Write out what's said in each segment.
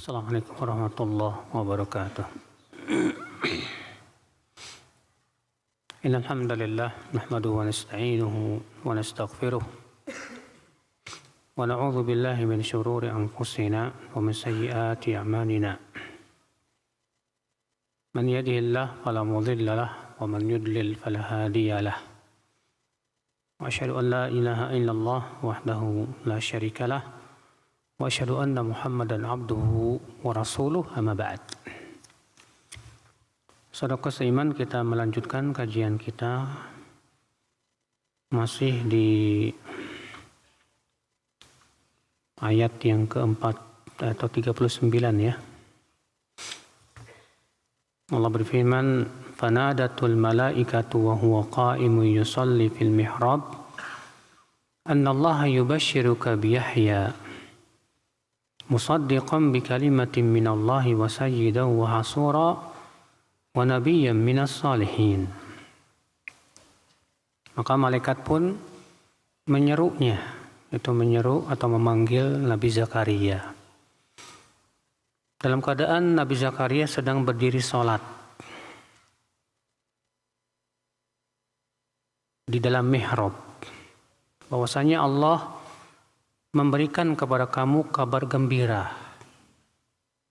Assalamualaikum warahmatullahi wabarakatuh. Innal hamdalillah nahmaduhu wa nasta'inuhu wa nastaghfiruh wa na'udzu billahi min shururi anfusina wa min sayyiati a'malina. Man yahdihillahu fala mudilla lahu wa man yudlil fala hadiya lahu. Wa asyhadu an la ilaha illallah wahdahu la syarika lahu wa asyhadu anna Muhammadan abduhu wa rasuluh, amma ba'd. Saudara seiman, kita melanjutkan kajian kita masih di ayat yang keempat atau 39 ya. Allah berfirman, fanadatul malaikatu wa huwa qa'imun yusalli fil mihrab anna Allah yubashshiruka bi Yahya musaddiqan bi kalimatin minallahi wa sayyidan wa hasura wa nabiyyan minas salihin. Maka malaikat pun menyerunya, itu menyeru atau memanggil Nabi Zakaria. Dalam keadaan Nabi Zakaria sedang berdiri sholat di dalam mihrab, bahwasanya Allah memberikan kepada kamu kabar gembira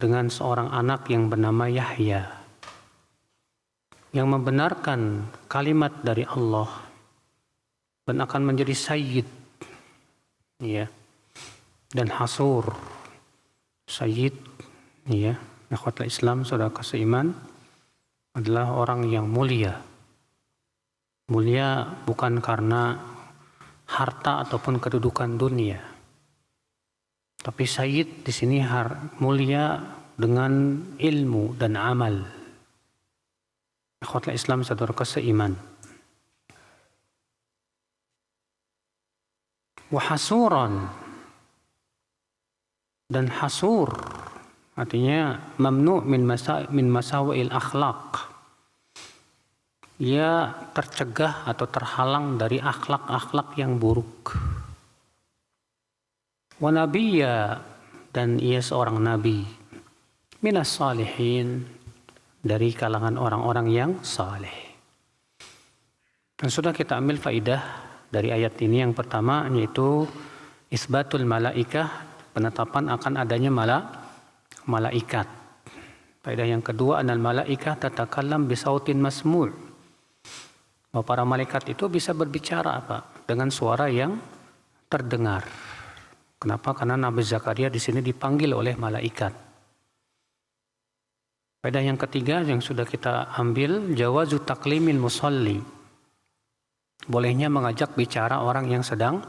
dengan seorang anak yang bernama Yahya, yang membenarkan kalimat dari Allah dan akan menjadi sayyid, ya, dan hasur. Sayyid, ya, ikhwatul Islam, saudara seiman, adalah orang yang mulia. Mulia bukan karena harta ataupun kedudukan dunia. Tapi sayyid di sini mulia dengan ilmu dan amal. Ikhwatul Islam, saudara seiman. Wa hasuran, dan hasur artinya mamnu' min masawil akhlaq. Ia tercegah atau terhalang dari akhlak-akhlak yang buruk. Wa nabiyya, dan ia seorang nabi, minas salihin, dari kalangan orang-orang yang saleh. Dan sudah kita ambil faidah dari ayat ini. Yang pertama yaitu isbatul malaikah, penetapan akan adanya malaikat. Faidah yang kedua, anal malaikah tatakallam bisautin masmu', bahwa para malaikat itu bisa berbicara dengan suara yang terdengar. Kenapa? Karena Nabi Zakaria di sini dipanggil oleh malaikat. Faedah yang ketiga yang sudah kita ambil, jawazu taklimil musalli, bolehnya mengajak bicara orang yang sedang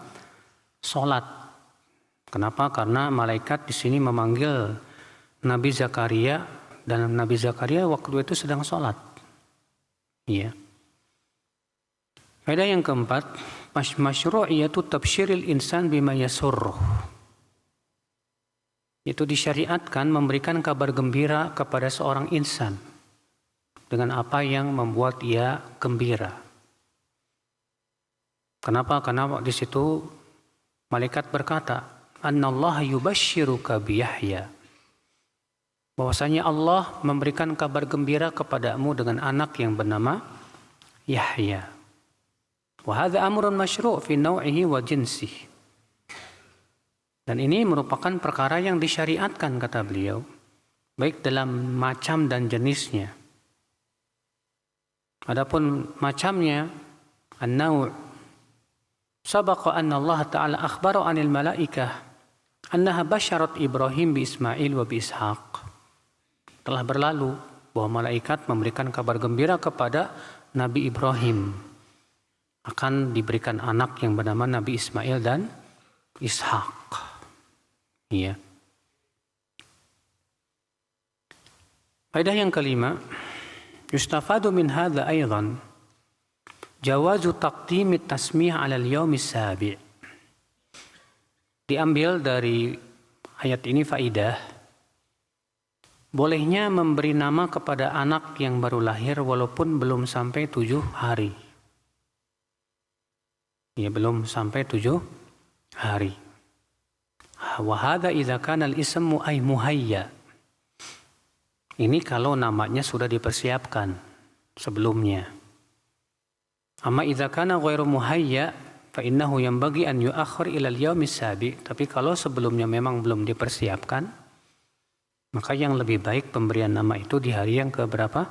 sholat. Kenapa? Karena malaikat di sini memanggil Nabi Zakaria, dan Nabi Zakaria waktu itu sedang sholat. Iya. Faedah yang keempat, masyru'iyatu tabsyiril insan bima yasurruh. Itu disyariatkan memberikan kabar gembira kepada seorang insan dengan apa yang membuat ia gembira. Kenapa? Karena di situ malaikat berkata, annallaha yubashshiruka bi Yahya, bahwasanya Allah memberikan kabar gembira kepadamu dengan anak yang bernama Yahya. Wa hadza amrun masyru' fi naw'ihi wa jinsihi. Dan ini merupakan perkara yang disyariatkan, kata beliau, baik dalam macam dan jenisnya. Adapun macamnya, an-naw' sabaqa anna Allah Ta'ala akhbara 'anil malaikah annaha basyarat Ibrahim bi Ismail wa bi Ishaq. Telah berlalu bahwa malaikat memberikan kabar gembira kepada Nabi Ibrahim akan diberikan anak yang bernama Nabi Ismail dan Ishaq. Iya. Faedah yang kelima, yustafadu min hadza aidan jawazu taqdimit tasmih 'ala al-yaumis sabi'. Diambil dari ayat ini faidah, bolehnya memberi nama kepada anak yang baru lahir walaupun belum sampai 7 hari. Ya, belum sampai 7 hari. Wa hadza idza kana al-ismu ay muhayya. Ini kalau namanya sudah dipersiapkan sebelumnya. Amma idza kana ghairu muhayya fa innahu yanbaghi an yu'akhkhar ila al-yaumis sabi. Tapi kalau sebelumnya memang belum dipersiapkan, maka yang lebih baik pemberian nama itu di hari yang keberapa?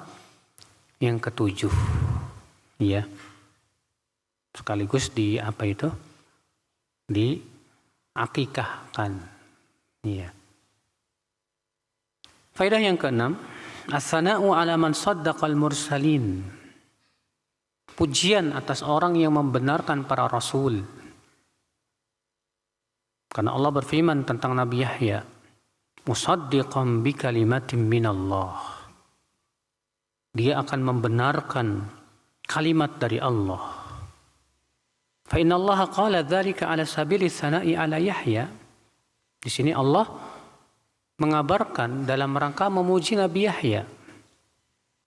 Yang ke-7. Ya. Sekaligus di apa itu? Di akikahkan. Ya. Faedah yang ke-6, as-sana'u 'ala man saddaqal mursalin. Pujian atas orang yang membenarkan para rasul. Karena Allah berfirman tentang Nabi Yahya, musaddiqan bi kalimatin minallah. Dia akan membenarkan kalimat dari Allah. Fa inna Allah qala dzalika 'ala sabili sana'i 'ala Yahya. Di sini Allah mengabarkan dalam rangka memuji Nabi Yahya.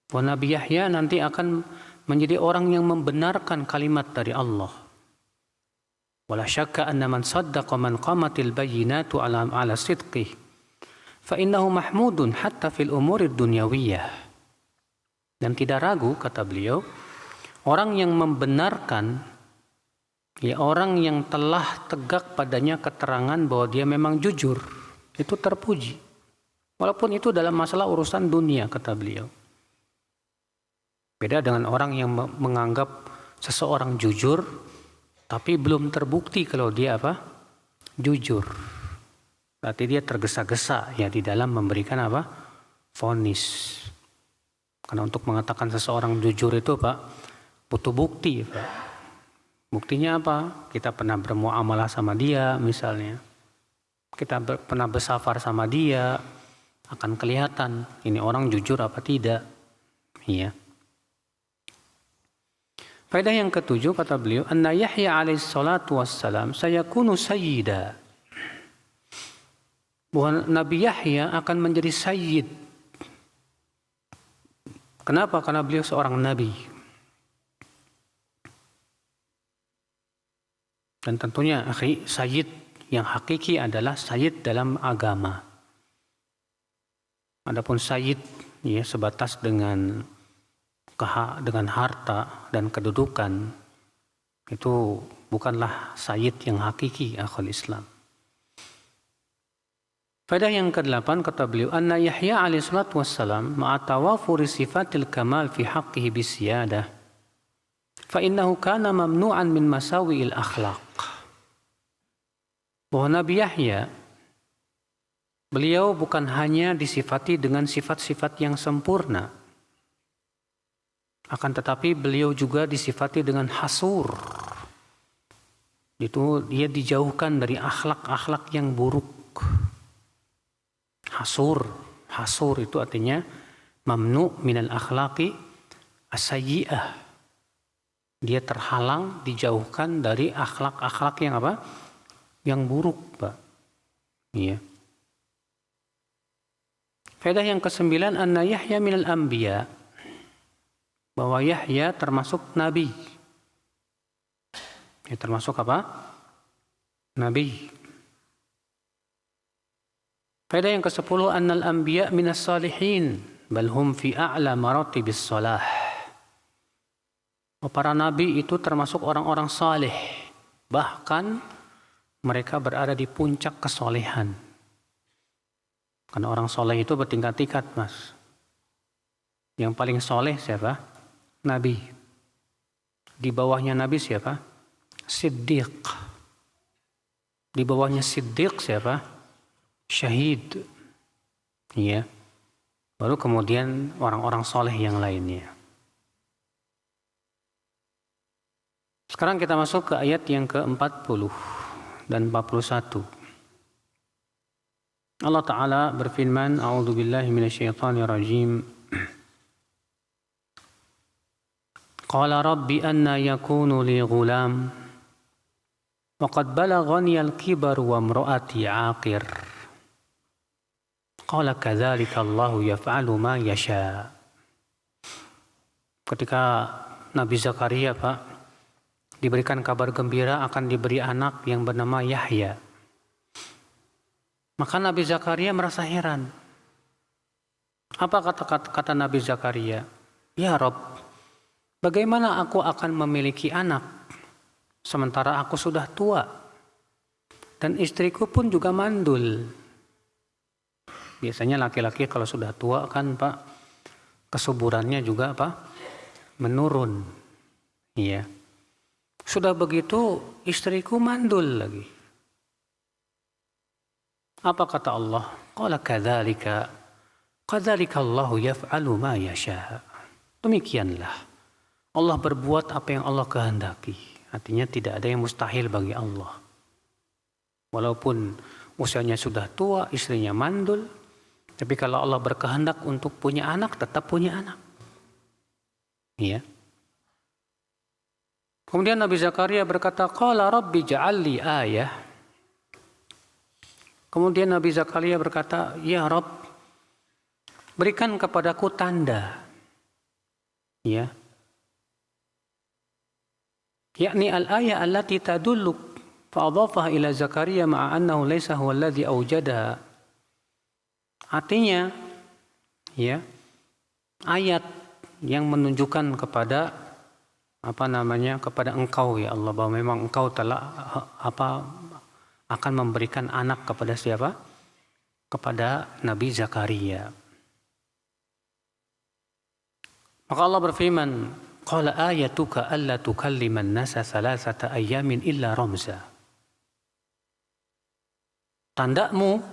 Bahwa Nabi Yahya nanti akan menjadi orang yang membenarkan kalimat dari Allah. Wala syakka anna man saddaqa man qamatil bayyinatu ala sidqih fa innahu mahmudun hatta fil umurid dunyawiyah. Dan tidak ragu, kata beliau, orang yang membenarkan, ya orang yang telah tegak padanya keterangan bahwa dia memang jujur, itu terpuji. Walaupun itu dalam masalah urusan dunia, kata beliau. Beda dengan orang yang menganggap seseorang jujur, tapi belum terbukti kalau dia apa? Jujur. Berarti dia tergesa-gesa ya di dalam memberikan apa? Vonis. Karena untuk mengatakan seseorang jujur itu Pak, butuh bukti Pak. Buktinya apa? Kita pernah bermuamalah sama dia misalnya. Kita pernah bersafar sama dia, akan kelihatan ini orang jujur apa tidak. Iya. Faedah yang ke-7 kata beliau, anna Yahya alaihi salatu wassalam sayakunu sayyida. Bahwa Nabi Yahya akan menjadi sayyid. Kenapa? Karena beliau seorang nabi. Dan tentunya sayyid yang hakiki adalah sayyid dalam agama. Adapun sayyid ya sebatas dengan harta dan kedudukan, itu bukanlah sayyid yang hakiki akhul Islam. Faedah yang ke-8 kata beliau, anna Yahya alaihi salatu wassalam ma'a tawafuri sifatil kamal fi haqqihi bisiyadah fa innahu kana mamnu'an min masawi'il akhlaq. Bahwa Nabi Yahya, beliau bukan hanya disifati dengan sifat-sifat yang sempurna, akan tetapi beliau juga disifati dengan hasur. Itu dia dijauhkan dari akhlak-akhlak yang buruk. Hasur itu artinya mamnu minal akhlaqi as-sayyi'ah. Dia terhalang, dijauhkan dari akhlak-akhlak yang apa? Yang buruk, Pak. Iya. Faedah yang ke-9, anna Yahya minal anbiya. Bahwa Yahya termasuk nabi. Ya, termasuk apa? Nabi. Faedah yang ke-10, annal anbiya minas salihin bal hum fi a'la maratibis salah. Para nabi itu termasuk orang-orang saleh. Bahkan mereka berada di puncak kesolehan. Karena orang soleh itu bertingkat-tingkat, Mas. Yang paling soleh siapa? Nabi. Di bawahnya Nabi siapa? Siddiq. Di bawahnya Siddiq siapa? Syahid. Iya. Baru kemudian orang-orang soleh yang lainnya. Sekarang kita masuk ke ayat yang ke-40 dan 41. Allah Ta'ala berfirman, A'udzubillahi minasyaitonirrajim. Qala rabbi anna yakunu li ghulam wa qad balaghani al-kibar wa imra'ati 'aqir. Qala kadzalika Allahu yaf'alu ma yasha. Ketika Nabi Zakaria, Pak, diberikan kabar gembira akan diberi anak yang bernama Yahya. Maka Nabi Zakaria merasa heran. Apa kata Nabi Zakaria? Ya Rob, bagaimana aku akan memiliki anak sementara aku sudah tua dan istriku pun juga mandul. Biasanya laki-laki kalau sudah tua kan Pak, kesuburannya juga menurun. Iya. Sudah begitu istriku mandul lagi. Apa kata Allah? Qala kadzalika Allahu yaf'alu ma yasha. Demikianlah Allah berbuat apa yang Allah kehendaki. Artinya tidak ada yang mustahil bagi Allah. Walaupun usianya sudah tua, istrinya mandul, tapi kalau Allah berkehendak untuk punya anak, tetap punya anak. Iya. Kemudian Nabi Zakaria berkata, Qala Rabbi ja'alli ayah. Kemudian Nabi Zakaria berkata, Ya Rabb, berikan kepadaku tanda. Ya. Yakni al-ayah allati tadulluk fa'adhafaha ila Zakaria ma'a annahu laysa huwa alladhi awjadaha. Artinya, ya, ayat yang menunjukkan kepada kepada engkau ya Allah, bahwa memang engkau telah akan memberikan anak kepada siapa? Kepada Nabi Zakaria. Maka Allah berfirman, qala ayatuka alla tukalliman nasa salasata ayyamin illa ramza. Tandamu,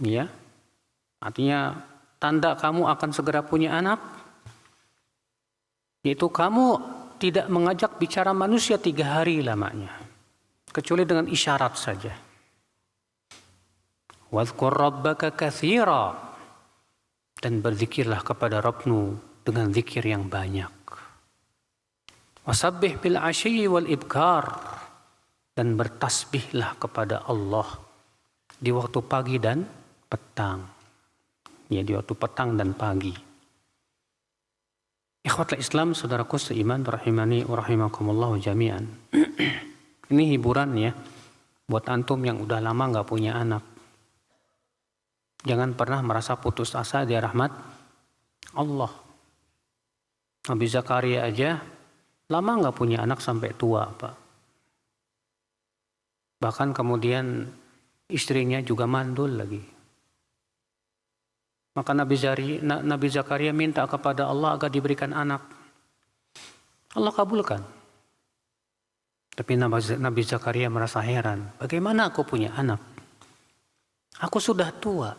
ya, artinya tanda kamu akan segera punya anak, yaitu kamu tidak mengajak bicara manusia 3 hari lamanya, kecuali dengan isyarat saja. Wadhkur rabbaka katsira, dan berzikirlah kepada Rabbmu dengan zikir yang banyak. Wasabbih bil ashyi wal ibkar, dan bertasbihlah kepada Allah di waktu pagi dan petang. Ya, di waktu petang dan pagi. Ikhwatul Islam, saudaraku seiman, rahimani wa rahimakumullah jami'an. Ini hiburan ya buat antum yang udah lama nggak punya anak. Jangan pernah merasa putus asa dari rahmat Allah. Nabi Zakaria aja lama nggak punya anak sampai tua, Pak. Bahkan kemudian istrinya juga mandul lagi. Maka Nabi Zakaria minta kepada Allah agar diberikan anak. Allah kabulkan. Tapi Nabi Zakaria merasa heran. Bagaimana aku punya anak? Aku sudah tua.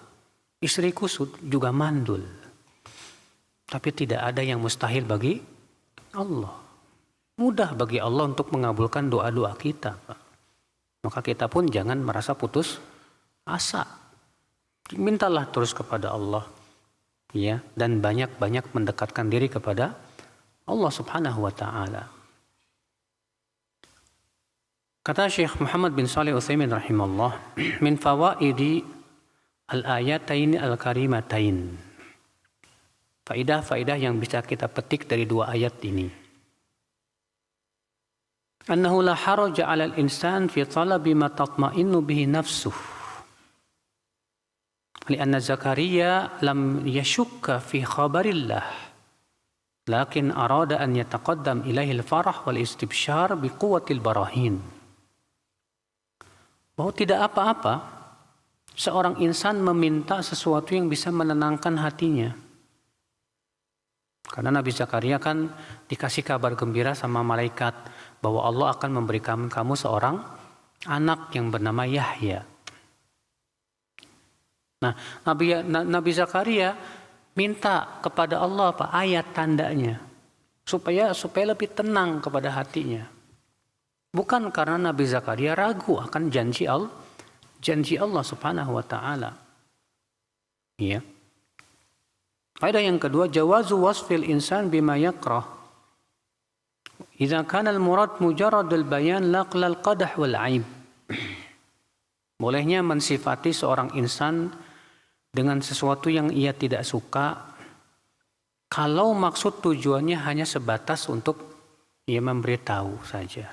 Istriku juga mandul. Tapi tidak ada yang mustahil bagi Allah. Mudah bagi Allah untuk mengabulkan doa-doa kita, Pak. Maka kita pun jangan merasa putus asa. Mintalah terus kepada Allah, ya, dan banyak-banyak mendekatkan diri kepada Allah Subhanahu wa taala. Kata Syekh Muhammad bin Shalih Utsaimin rahimahullah, min fawaidi al-ayatain al-karimatain. Faidah-faidah yang bisa kita petik dari 2 ayat ini. Annahu la haraja 'alal insan fi talabi ma tatma'innu bihi nafsuhu. Lianna Zakaria lam yashukka fi khabarillah, lakin arada an yataqaddam ilaihi al-farah wal istibsyar bi quwwatil barahin. Bahwa tidak apa-apa seorang insan meminta sesuatu yang bisa menenangkan hatinya. Karena Nabi Zakaria kan dikasih kabar gembira sama malaikat bahwa Allah akan memberikan kamu seorang anak yang bernama Yahya. Nah, Nabi Zakaria minta kepada Allah ayat tandanya supaya lebih tenang kepada hatinya. Bukan karena Nabi Zakaria ragu akan janji Allah Subhanahu wa taala. Ya. Faedah yang kedua, jawazu wasfil insan bima yakrah. Idza kana al-murad mujarradul bayan laqlal qadah wal aib. Bolehnya mensifati seorang insan dengan sesuatu yang ia tidak suka kalau maksud tujuannya hanya sebatas untuk ia memberitahu saja,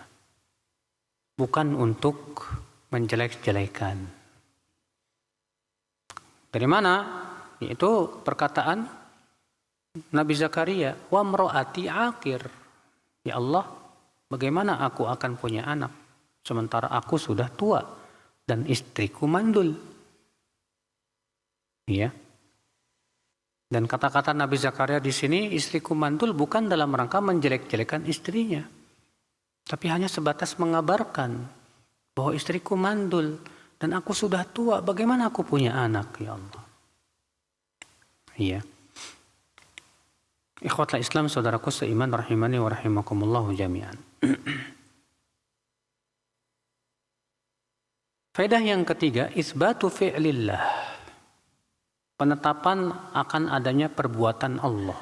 bukan untuk menjelek-jelekan. Dari mana yaitu perkataan Nabi Zakaria, wa mro'ati akir. Ya Allah, bagaimana aku akan punya anak sementara aku sudah tua dan istriku mandul. Ya. Dan kata-kata Nabi Zakaria di sini, istriku mandul, bukan dalam rangka menjelek-jelekan istrinya, tapi hanya sebatas mengabarkan bahwa istriku mandul dan aku sudah tua, bagaimana aku punya anak, ya Allah. Iya. Ikhwatul Islam, saudaraku seiman, rahimani wa rahimakumullahu jami'an. Faedah yang ketiga, isbatu fi'lillah. Penetapan akan adanya perbuatan Allah.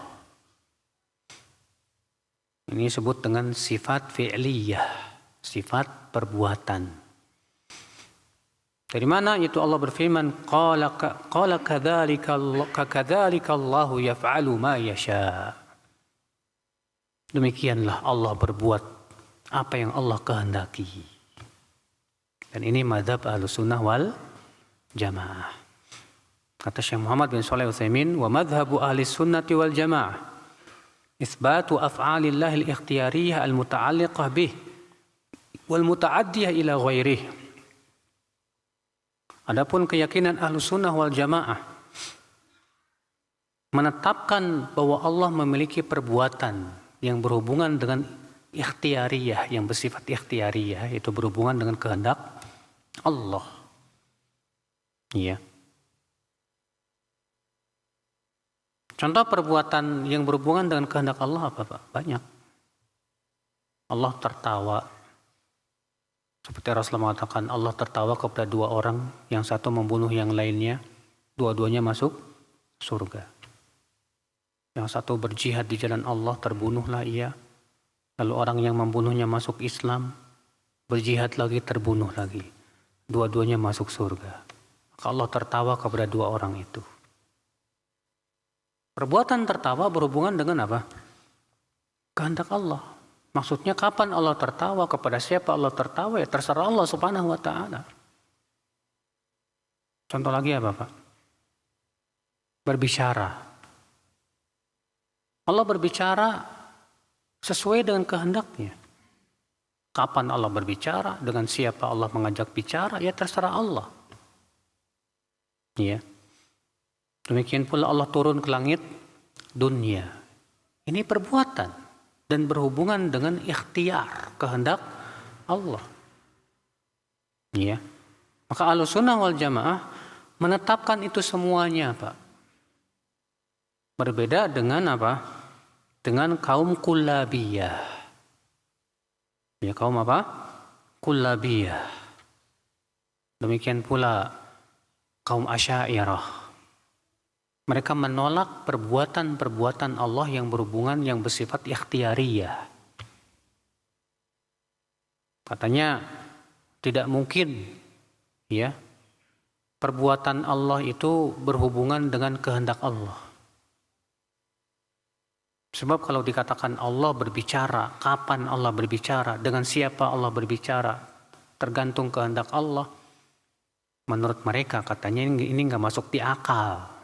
Ini disebut dengan sifat fi'liyah, sifat perbuatan. Dari mana itu Allah berfirman, qala kadzalika Allahu yaf'alu ma yasha. Demikianlah Allah berbuat apa yang Allah kehendaki. Dan ini mazhab Ahlussunnah wal Jamaah. Kata Syekh Muhammad bin Shalih Al-Utsaimin, wa madhhabu ahli sunnati wal jamaah isbatu af'alillahil ikhtiyariyah al-muta'alliqah bih wal muta'addiyah ila ghairih. Adapun keyakinan ahlu sunnah wal jamaah menetapkan bahwa Allah memiliki perbuatan yang berhubungan dengan ikhtiyariyah, yang bersifat ikhtiyariyah, itu berhubungan dengan kehendak Allah. Iya. Contoh perbuatan yang berhubungan dengan kehendak Allah apa, Pak? Banyak. Allah tertawa. Seperti Rasulullah mengatakan, Allah tertawa kepada dua orang, yang satu membunuh yang lainnya, dua-duanya masuk surga. Yang satu berjihad di jalan Allah, terbunuhlah ia. Lalu orang yang membunuhnya masuk Islam, berjihad lagi, terbunuh lagi. Dua-duanya masuk surga. Maka Allah tertawa kepada dua orang itu. Perbuatan tertawa berhubungan dengan apa? Kehendak Allah. Maksudnya kapan Allah tertawa, kepada siapa Allah tertawa, ya terserah Allah Subhanahu wa taala. Contoh lagi apa, Pak? Berbicara. Allah berbicara sesuai dengan kehendaknya. Kapan Allah berbicara, dengan siapa Allah mengajak bicara, ya terserah Allah. Ya. Demikian pula Allah turun ke langit dunia. Ini perbuatan dan berhubungan dengan ikhtiar, kehendak Allah. Ya. Maka Ahlussunnah wal Jamaah menetapkan itu semuanya, Pak. Berbeda dengan apa? Dengan kaum kullabiyah. Ya, kaum apa? Kullabiyah. Demikian pula kaum Asy'ariyah. Mereka menolak perbuatan-perbuatan Allah yang berhubungan, yang bersifat ikhtiyariyah. Katanya tidak mungkin, ya, perbuatan Allah itu berhubungan dengan kehendak Allah. Sebab kalau dikatakan Allah berbicara, kapan Allah berbicara, dengan siapa Allah berbicara, tergantung kehendak Allah. Menurut mereka katanya ini nggak masuk di akal.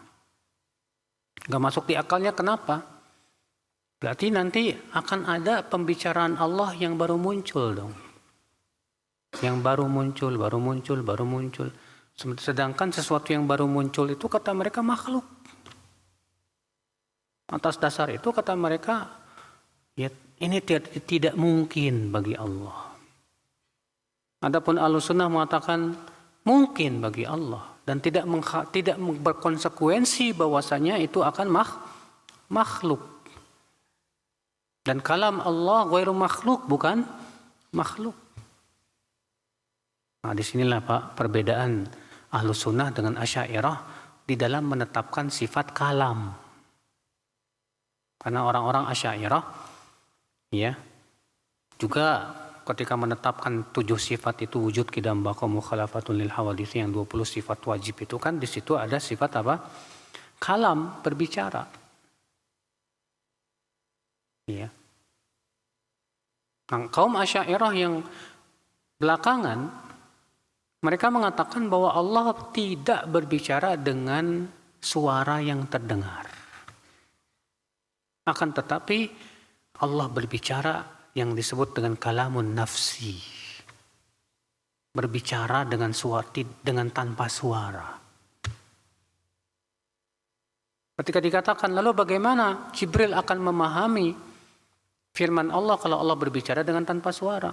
Nggak masuk di akalnya kenapa? Berarti nanti akan ada pembicaraan Allah yang baru muncul dong. Yang baru muncul. Sedangkan sesuatu yang baru muncul itu kata mereka makhluk. Atas dasar itu kata mereka, ya ini tidak mungkin bagi Allah. Adapun Ahlussunnah mengatakan mungkin bagi Allah. Dan tidak berkonsekuensi bahwasanya itu akan makhluk. Dan kalam Allah ghairu makhluk, bukan makhluk. Nah, disinilah Pak perbedaan Ahlussunnah dengan Asy'ariyah di dalam menetapkan sifat kalam. Karena orang-orang Asy'ariyah ya juga ketika menetapkan 7 sifat itu wujud, qidam, baqa, mukhalafatun lil hawadits, yang 20 sifat wajib itu kan di situ ada sifat apa? Kalam, berbicara. Ya. Nah, kaum Asy'ariyah yang belakangan mereka mengatakan bahwa Allah tidak berbicara dengan suara yang terdengar. Akan tetapi Allah berbicara yang disebut dengan kalamun nafsi. Berbicara dengan tanpa suara. Ketika dikatakan lalu bagaimana Jibril akan memahami firman Allah kalau Allah berbicara dengan tanpa suara?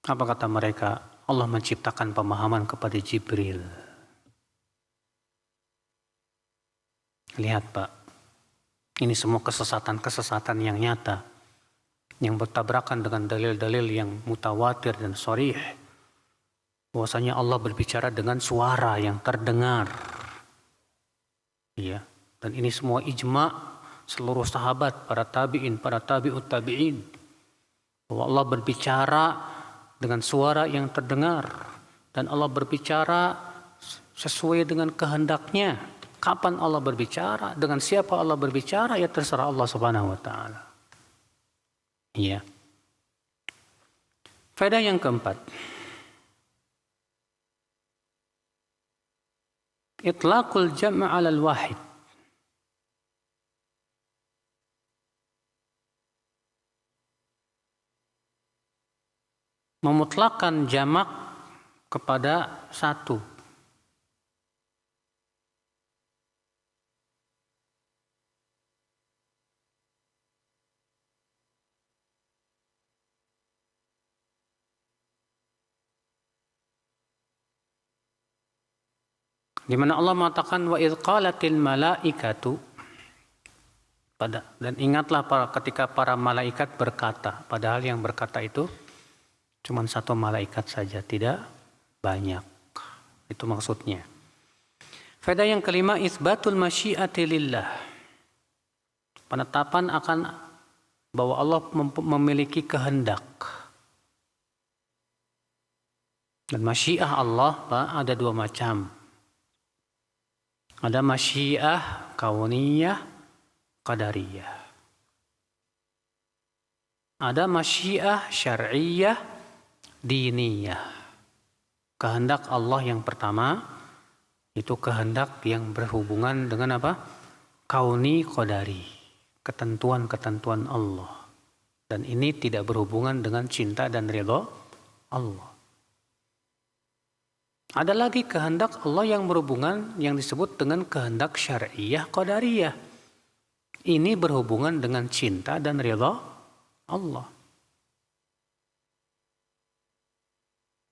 Apa kata mereka? Allah menciptakan pemahaman kepada Jibril. Lihat Pak, ini semua kesesatan yang nyata, yang bertabrakan dengan dalil-dalil yang mutawatir dan sharih. Bahwasanya Allah berbicara dengan suara yang terdengar. Iya, dan ini semua ijma seluruh sahabat, para tabi'in, para tabi'ut tabi'in. Bahwa Allah berbicara dengan suara yang terdengar. Dan Allah berbicara sesuai dengan kehendaknya. Kapan Allah berbicara, dengan siapa Allah berbicara, ya terserah Allah Subhanahu wa taala. Iya. Faedah yang keempat. Itlaqul jam' 'ala al-wahid. Memutlakkan jamak kepada satu. Di mana Allah mengatakan wa idz qalatil malaikatu, dan ingatlah ketika para malaikat berkata, padahal yang berkata itu cuma satu malaikat saja, tidak banyak. Itu maksudnya. Faedah yang kelima, isbatul masyiati lillah. Penetapan akan bahwa Allah memiliki kehendak. Dan masyiah Allah Pak, ada dua macam. Ada masyiah kauniyah, qadariyah. Ada masyiah syar'iyah, diniyah. Kehendak Allah yang pertama itu kehendak yang berhubungan dengan apa? Kauni qadari, ketentuan-ketentuan Allah. Dan ini tidak berhubungan dengan cinta dan ridha Allah. Ada lagi kehendak Allah yang berhubungan yang disebut dengan kehendak syar'iyah qadariyah. Ini berhubungan dengan cinta dan ridha Allah.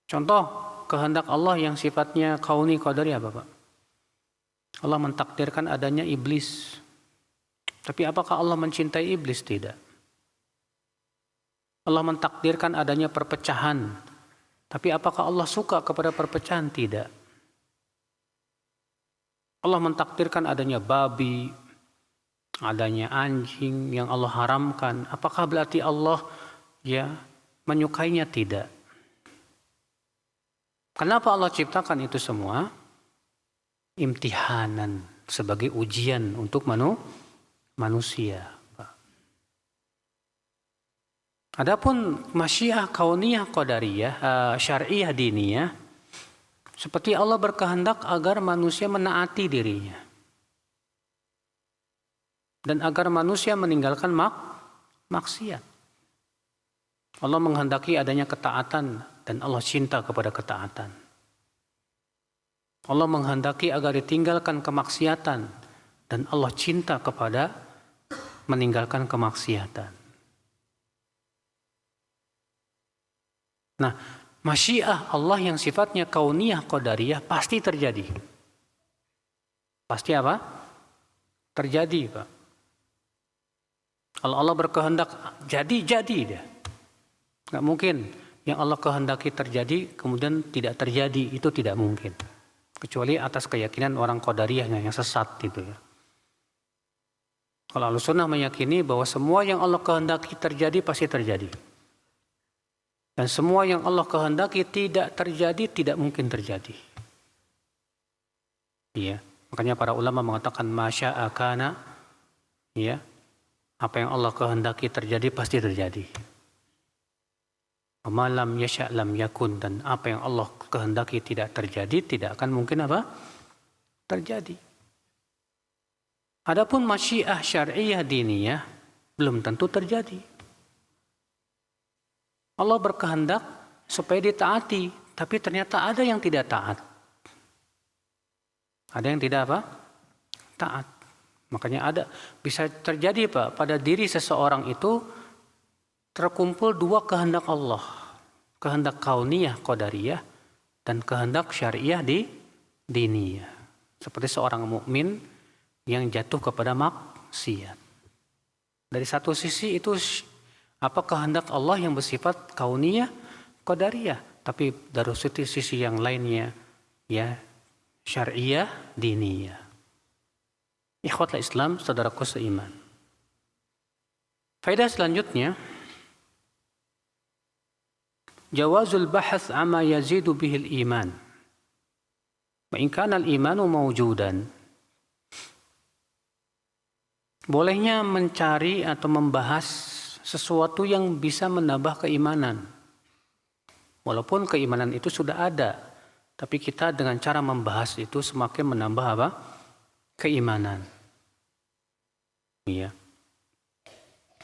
Contoh kehendak Allah yang sifatnya kauni qadari apa Pak? Allah mentakdirkan adanya iblis. Tapi apakah Allah mencintai iblis? Tidak. Allah mentakdirkan adanya perpecahan. Tapi apakah Allah suka kepada perpecahan? Tidak. Allah mentakdirkan adanya babi, adanya anjing yang Allah haramkan. Apakah berarti Allah menyukainya? Tidak. Kenapa Allah ciptakan itu semua? Imtihanan, sebagai ujian untuk manusia. Adapun masyiah kauniyah qadariyah, syar'iyah diniyah, seperti Allah berkehendak agar manusia menaati dirinya. Dan agar manusia meninggalkan maksiat. Allah menghendaki adanya ketaatan dan Allah cinta kepada ketaatan. Allah menghendaki agar ditinggalkan kemaksiatan dan Allah cinta kepada meninggalkan kemaksiatan. Nah, masyiah Allah yang sifatnya kauniyah qadariyah pasti terjadi. Pasti apa? Terjadi, Pak. Kalau Allah berkehendak jadi dia. Nggak mungkin yang Allah kehendaki terjadi kemudian tidak terjadi, itu tidak mungkin. Kecuali atas keyakinan orang qadariyahnya yang sesat gitu ya. Kalau Ahlussunnah meyakini bahwa semua yang Allah kehendaki terjadi pasti terjadi. Dan semua yang Allah kehendaki tidak terjadi, tidak mungkin terjadi. Iya, makanya para ulama mengatakan masya'a kana, ya, apa yang Allah kehendaki terjadi pasti terjadi. Malam yasha' lam yakun, dan apa yang Allah kehendaki tidak terjadi, tidak akan mungkin apa? Terjadi. Adapun masyiah syariah diniyah belum tentu terjadi. Allah berkehendak supaya ditaati, tapi ternyata ada yang tidak taat. Ada yang tidak apa? Taat. Makanya bisa terjadi Pak, pada diri seseorang itu terkumpul dua kehendak Allah. Kehendak kauniyah qadariyah dan kehendak syariah diniyah. Seperti seorang mukmin yang jatuh kepada maksiat. Dari satu sisi itu kehendak Allah yang bersifat kauniyah qadariyah, tapi dari sisi yang lainnya ya syariah diniyah. Ikhwatul Islam, saudaraku seiman. Faedah selanjutnya, jawazul bahats amma yazidu bihil iman. Wa in kana al-imanu mawjudan. Bolehnya mencari atau membahas sesuatu yang bisa menambah keimanan. Walaupun keimanan itu sudah ada, tapi kita dengan cara membahas itu semakin menambah apa? Keimanan. Iya.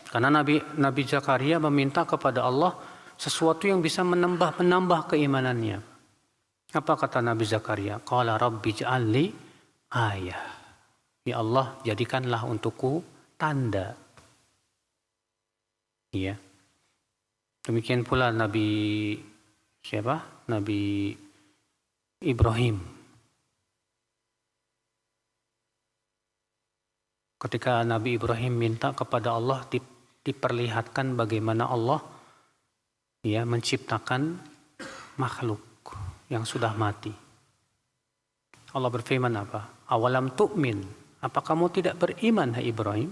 Karena Nabi Zakaria meminta kepada Allah sesuatu yang bisa menambah keimanannya. Apa kata Nabi Zakaria? Qala rabbi ij'alli ayah. Ya Allah, jadikanlah untukku tanda. Iya. Demikian pula Nabi Ibrahim. Ketika Nabi Ibrahim minta kepada Allah diperlihatkan bagaimana Allah menciptakan makhluk yang sudah mati. Allah berfirman apa? Awalam tu'min. Apa kamu tidak beriman, hai Ibrahim?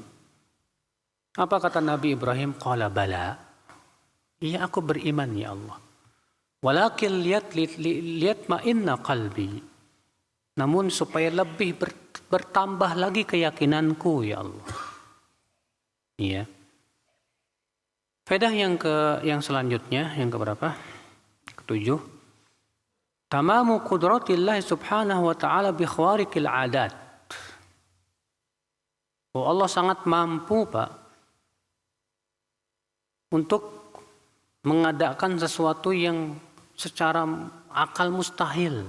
Apa kata Nabi Ibrahim? Qala bala. Iya, aku beriman ya Allah. Walakin lihat ma'inna qalbi. Namun supaya lebih bertambah lagi keyakinanku ya Allah. Iya. Faedah yang selanjutnya, yang keberapa? Ketujuh. Tamamu qudratillah subhanahu wa ta'ala bi khawariqil adat. Oh, Allah sangat mampu Pak untuk mengadakan sesuatu yang secara akal mustahil.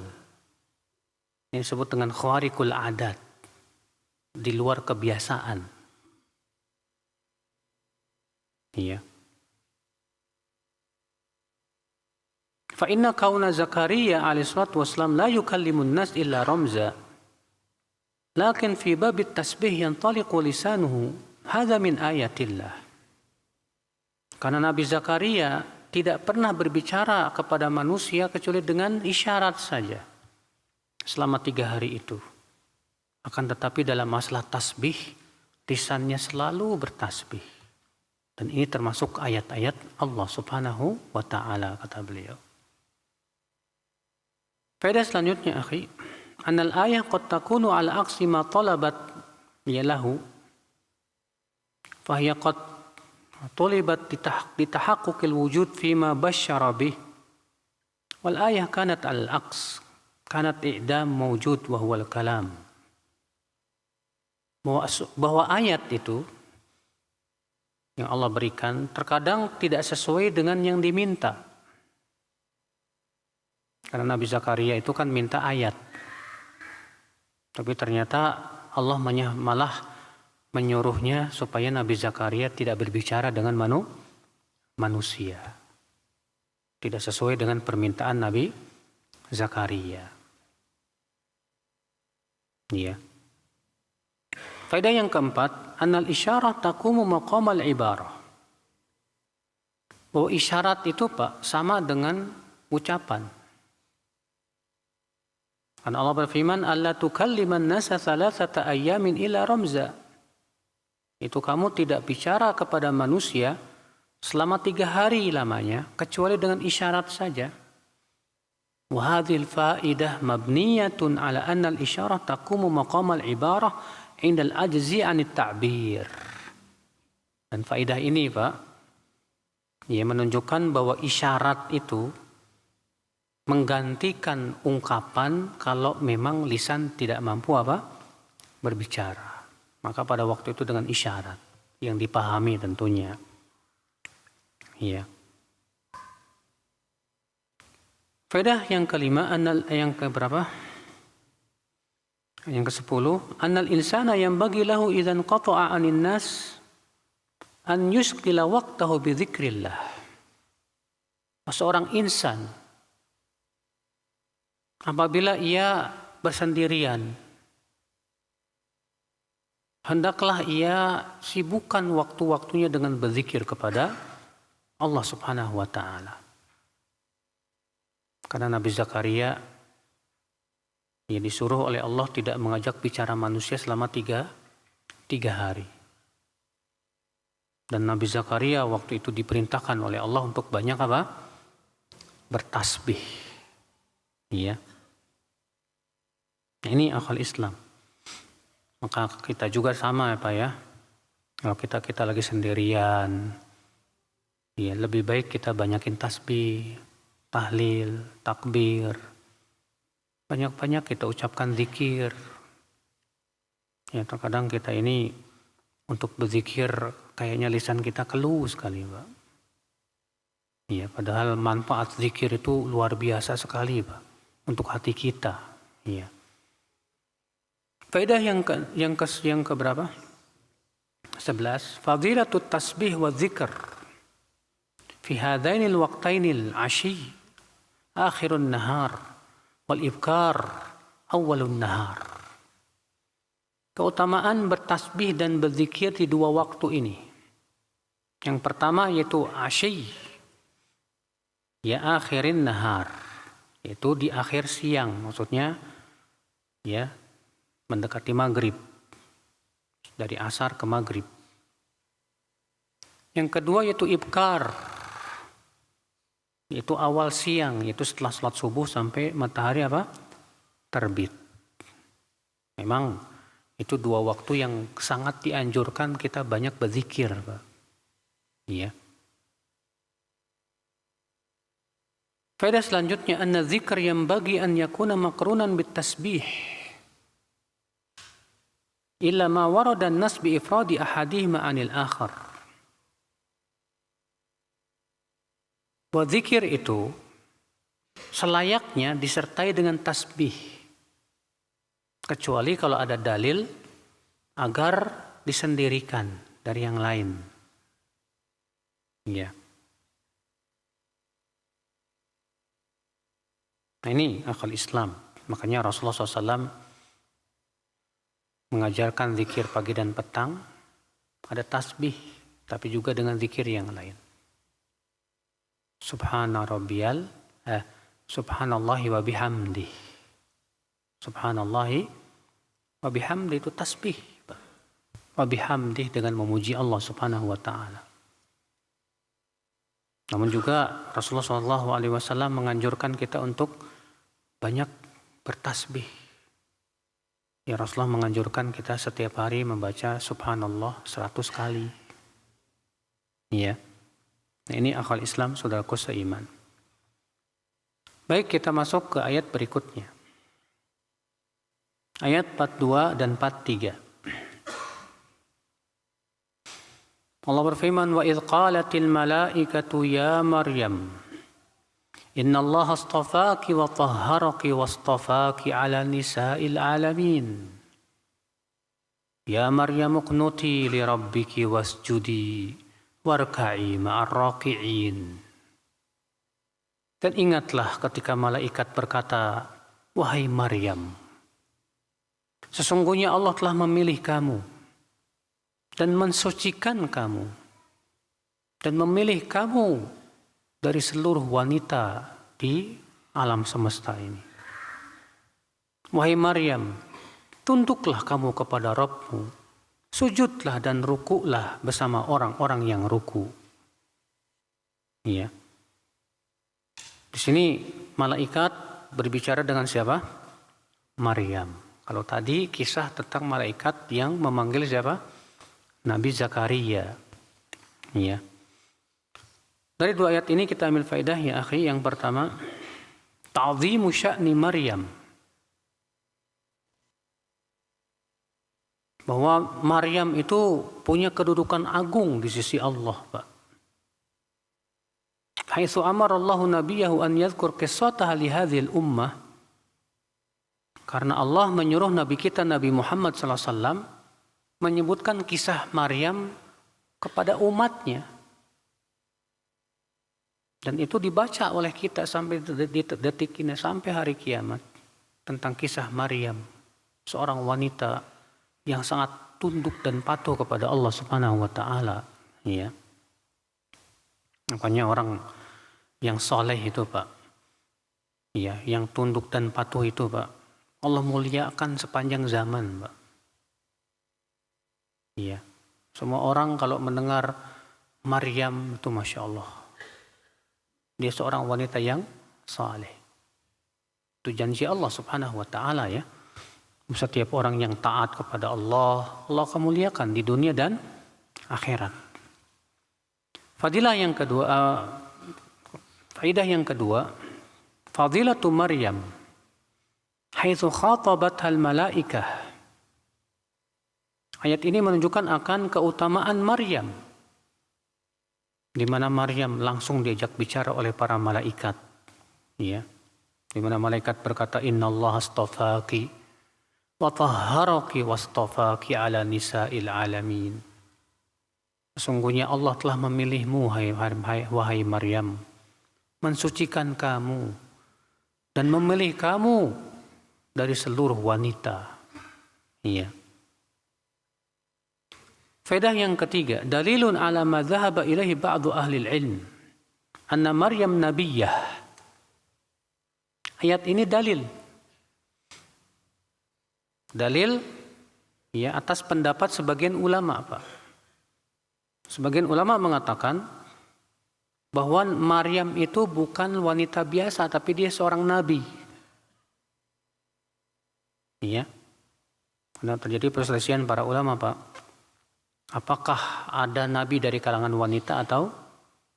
Yang disebut dengan khawariqul adat, di luar kebiasaan. Iya. Fa inna kauna Zakaria alaihi salatu wassalam la yukallimun nas illa ramza. Lakin fi bab at-tasbih yantaliqu lisanuhu. Hadza min ayatillah. Karena Nabi Zakaria tidak pernah berbicara kepada manusia kecuali dengan isyarat saja. Selama 3 hari itu. Akan tetapi dalam masalah tasbih, lisannya selalu bertasbih. Dan ini termasuk ayat-ayat Allah subhanahu wa ta'ala, kata beliau. Faedah selanjutnya, akhi. Anal ayah qad takunu ala aqsi ma talabat yalahu. Fahiya qad tulibat ditahaqquqil wujud fima basyara bih. Wal ayah kanat al-aqs. Kanat i'dam mawjud wa huwal kalam. Bahwa ayat itu yang Allah berikan terkadang tidak sesuai dengan yang diminta. Karena Nabi Zakaria itu kan minta ayat. Tapi ternyata Allah malah menyuruhnya supaya Nabi Zakaria tidak berbicara dengan manusia. Tidak sesuai dengan permintaan Nabi Zakaria. Ya. Faedah yang keempat, annal isyarah taqumu maqamal ibarah. Bahwa isyarat itu Pak sama dengan ucapan. Karena Allah berfirman, "Alla tukalliman nasa thalathata ayyamin illa ramza." Itu kamu tidak bicara kepada manusia selama 3 hari lamanya kecuali dengan isyarat saja. Wa hadhil fa'idah mabniyatun ala anna al-isyarah taqumu maqamal ibarah 'inda al-ajzi 'an at-ta'bir. Dan faedah ini Pak menunjukkan bahwa isyarat itu menggantikan ungkapan kalau memang lisan tidak mampu berbicara. Maka pada waktu itu dengan isyarat yang dipahami tentunya. Iya. Faedah yang kelima, yang keberapa? Yang ke-10, annal insana yang bagi lahu idzan qata'a 'anil nas an yusqila waqtahu bi dzikrillah. Seorang insan apabila ia bersendirian, hendaklah ia sibukkan waktu-waktunya dengan berzikir kepada Allah Subhanahu wa taala. Karena Nabi Zakaria ia disuruh oleh Allah tidak mengajak bicara manusia selama tiga hari. Dan Nabi Zakaria waktu itu diperintahkan oleh Allah untuk banyak apa? Bertasbih. Iya. Ini akal Islam. Maka kita juga sama ya Pak ya. Kalau kita lagi sendirian, ya lebih baik kita banyakin tasbih, tahlil, takbir. Banyak-banyak kita ucapkan zikir. Ya terkadang kita ini untuk berzikir kayaknya lisan kita keluh sekali Pak. Ya, padahal manfaat zikir itu luar biasa sekali Pak untuk hati kita. Ya. Faedah yang ke berapa? 11. Fadilatut tasbih wa dzikr fi hadainil waqtainil ashi akhirun nahar wal ibkar awwalun nahar. Keutamaan bertasbih dan berzikir di dua waktu ini. Yang pertama yaitu ashi, ya akhirin nahar, yaitu di akhir siang, maksudnya ya mendekati maghrib, dari asar ke maghrib. Yang kedua yaitu ibkar, yaitu awal siang, yaitu setelah sholat subuh sampai matahari apa? Terbit. Memang itu dua waktu yang sangat dianjurkan kita banyak berzikir, Pak. Iya. Faedah selanjutnya, anna dzikr yang bagi an yakuna maqrunan bit tasbih illa ma warada an-nas bi ifradi ahadihima 'anil akhar. Bahwa zikir itu selayaknya disertai dengan tasbih, kecuali kalau ada dalil agar disendirikan dari yang lain. Ya. Nah ini akal Islam. Makanya Rasulullah SAW mengajarkan zikir pagi dan petang, ada tasbih, tapi juga dengan zikir yang lain. Subhanallahi wa bihamdih. Subhanallahi wa bihamdih itu tasbih. Wa bihamdih dengan memuji Allah Subhanahu wa taala. Namun juga Rasulullah SAW menganjurkan kita untuk banyak bertasbih. Ya Rasulullah menganjurkan kita setiap hari membaca subhanallah 100 kali. Ya. Nah, ini akal Islam saudaraku seiman. Baik, kita masuk ke ayat berikutnya. Ayat 42 dan 43. Allah berfirman, wa idh qalatil malaikatu ya Maryam inna Allah astafaki wa tahharaki wa astafaki ala nisa'il alamin. Ya Maryam uqnuti li rabbiki wasjudi warka'i ma'ar raki'in. Dan ingatlah ketika malaikat berkata, wahai Maryam, sesungguhnya Allah telah memilih kamu dan mensucikan kamu dan memilih kamu dari seluruh wanita di alam semesta ini. Wahai Maryam, tunduklah kamu kepada Rabbmu, sujudlah dan rukuklah bersama orang-orang yang ruku. Iya. Di sini malaikat berbicara dengan siapa? Maryam. Kalau tadi kisah tentang malaikat yang memanggil siapa? Nabi Zakaria. Ya. Dari dua ayat ini kita ambil faedah ya akhi. Yang pertama, ta'zimu sya'ni Maryam. bahwa Maryam itu punya kedudukan agung di sisi Allah, Pak. Haitsu amara Allahu nabiyahu an yadhkur qissataha li hadhil ummah. Karena Allah menyuruh Nabi kita Nabi Muhammad SAW menyebutkan kisah Maryam kepada umatnya. Dan itu dibaca oleh kita sampai detik ini, sampai hari kiamat. Tentang kisah Maryam, seorang wanita yang sangat tunduk dan patuh kepada Allah Subhanahu wa Ta'ala. Ya. Makanya orang yang soleh itu, Pak, ya, yang tunduk dan patuh itu, Pak, Allah muliakan sepanjang zaman, Pak. Ya. Semua orang kalau mendengar Maryam itu Masya Allah, dia seorang wanita yang saleh. Itu janji Allah Subhanahu wa Ta'ala, ya. Setiap orang yang taat kepada Allah, Allah akan muliakan di dunia dan akhirat. Fadilah yang kedua, faidah yang kedua, fadilatu Maryam haitsu khatabathal malaikah. Ayat ini menunjukkan akan keutamaan Maryam, di mana Maryam langsung diajak bicara oleh para malaikat, ya. Di mana malaikat berkata, innallaha astafaki wa tahharaki wastafaki ala nisa'il alamin. Sesungguhnya Allah telah memilihmu, wahai Maryam, mensucikan kamu dan memilih kamu dari seluruh wanita. Iya. Faedah yang ketiga, dalilun ala ma dhahaba ilaihi ba'du ahli ilm anna Maryam nabiyyah. Ayat ini dalil ya atas pendapat sebagian ulama, Pak. Sebagian ulama mengatakan bahwa Maryam itu bukan wanita biasa, tapi dia seorang nabi. Iya. Karena terjadi perselisihan para ulama, Pak. Apakah ada nabi dari kalangan wanita atau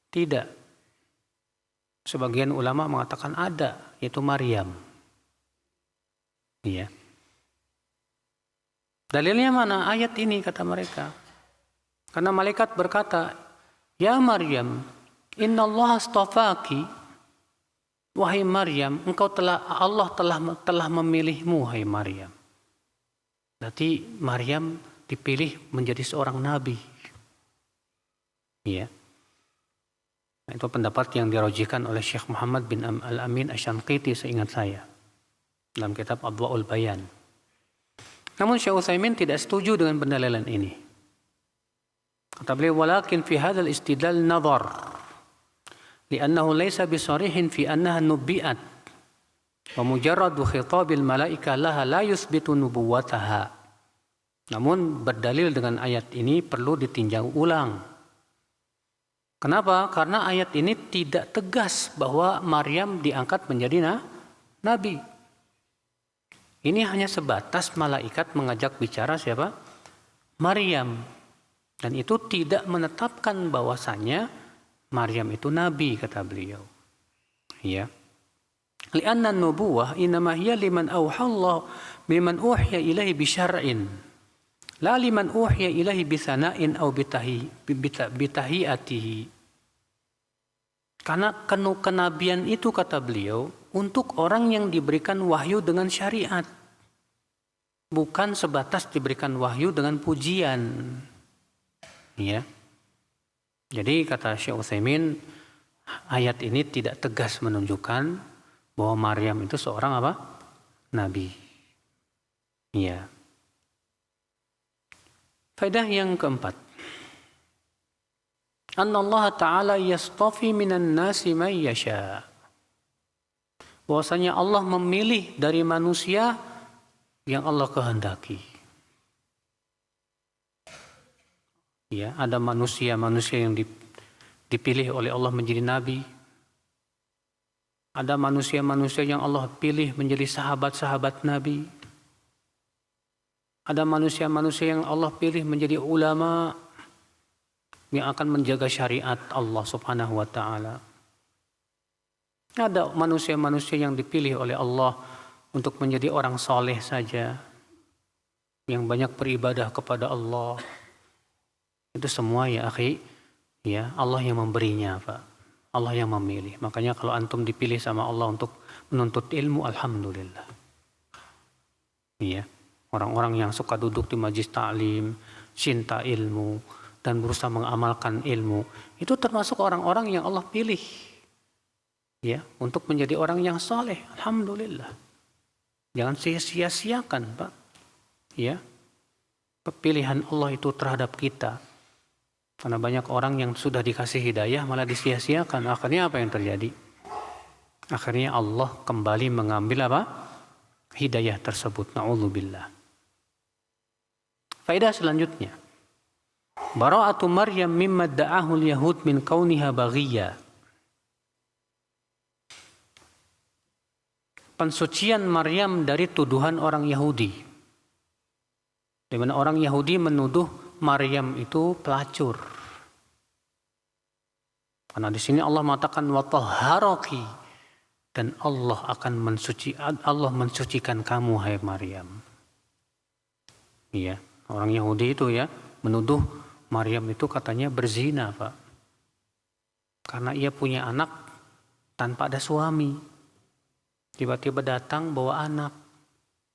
tidak? Sebagian ulama mengatakan ada, yaitu Maryam. Iya. Dalilnya mana? Ayat ini, kata mereka. Karena malaikat berkata, ya Maryam, innallaha astafaki, wahai Maryam, Allah telah memilihmu, hai Maryam. Berarti Maryam dipilih menjadi seorang nabi. Ya. Nah, itu pendapat yang dirajihkan oleh Syekh Muhammad bin Al-Amin Asy-Syanqiti seingat saya dalam kitab Adwa'ul Bayan. Namun Syekh Utsaimin tidak setuju dengan pendalilan ini. Kata beliau, walakin fi hadzal istidlal nadhar li'annahu laysa bisarihin fi annaha nubbi'at wa mujarradu khitabil malaika laha la yusbitu nubuwataha. Namun berdalil dengan ayat ini perlu ditinjau ulang. Kenapa? Karena ayat ini tidak tegas bahwa Maryam diangkat menjadi nabi. Ini hanya sebatas malaikat mengajak bicara siapa? Maryam. Dan itu tidak menetapkan bahwasannya Maryam itu nabi, kata beliau. Ya. Li'anna an-nubuwah innama hiya liman awhallahu biman uhiya ilaihi bisyar'in. La liman uhiya ilaihi bisana'in aw bitahiyatihi. Karena kenabian itu, kata beliau, untuk orang yang diberikan wahyu dengan syariat. Bukan sebatas diberikan wahyu dengan pujian. Ya. Jadi kata Syekh Utsaimin, ayat ini tidak tegas menunjukkan bahwa Maryam itu seorang apa? Nabi. Ya. Faedah yang keempat. Anna Allah Ta'ala yastafi minan nasi man yasha. Bahwasanya Allah memilih dari manusia yang Allah kehendaki. Ya, ada manusia-manusia yang dipilih oleh Allah menjadi nabi. Ada manusia-manusia yang Allah pilih menjadi sahabat-sahabat nabi. Ada manusia-manusia yang Allah pilih menjadi ulama yang akan menjaga syariat Allah Subhanahu wa Ta'ala. Ada manusia-manusia yang dipilih oleh Allah untuk menjadi orang soleh saja. yang banyak beribadah kepada Allah. Itu semua ya akhi, ya Allah yang memberinya, Pak. Allah yang memilih. Makanya kalau antum dipilih sama Allah untuk menuntut ilmu, alhamdulillah. Iya. Orang-orang yang suka duduk di majlis ta'lim, cinta ilmu, dan berusaha mengamalkan ilmu, itu termasuk orang-orang yang Allah pilih. Ya, untuk menjadi orang yang saleh, alhamdulillah. Jangan sia-sia-siakan, Pak. Ya. Pilihan Allah itu terhadap kita. Karena banyak orang yang sudah dikasih hidayah malah disia-siakan. Akhirnya apa yang terjadi? Akhirnya Allah kembali mengambil apa? Hidayah tersebut. Na'udzubillah. Faedah selanjutnya. Bara'atu Maryam mimma da'ahul Yahud min kauniha baghiyya. Pensucian Maryam dari tuduhan orang Yahudi. Di mana orang Yahudi menuduh Maryam itu pelacur. Karena di sini Allah mengatakan wa tahharaki, dan Allah mensucikan kamu hai Maryam. Iya, orang Yahudi itu ya menuduh Maryam itu katanya berzina, Pak. Karena ia punya anak tanpa ada suami. Tiba-tiba datang bawa anak.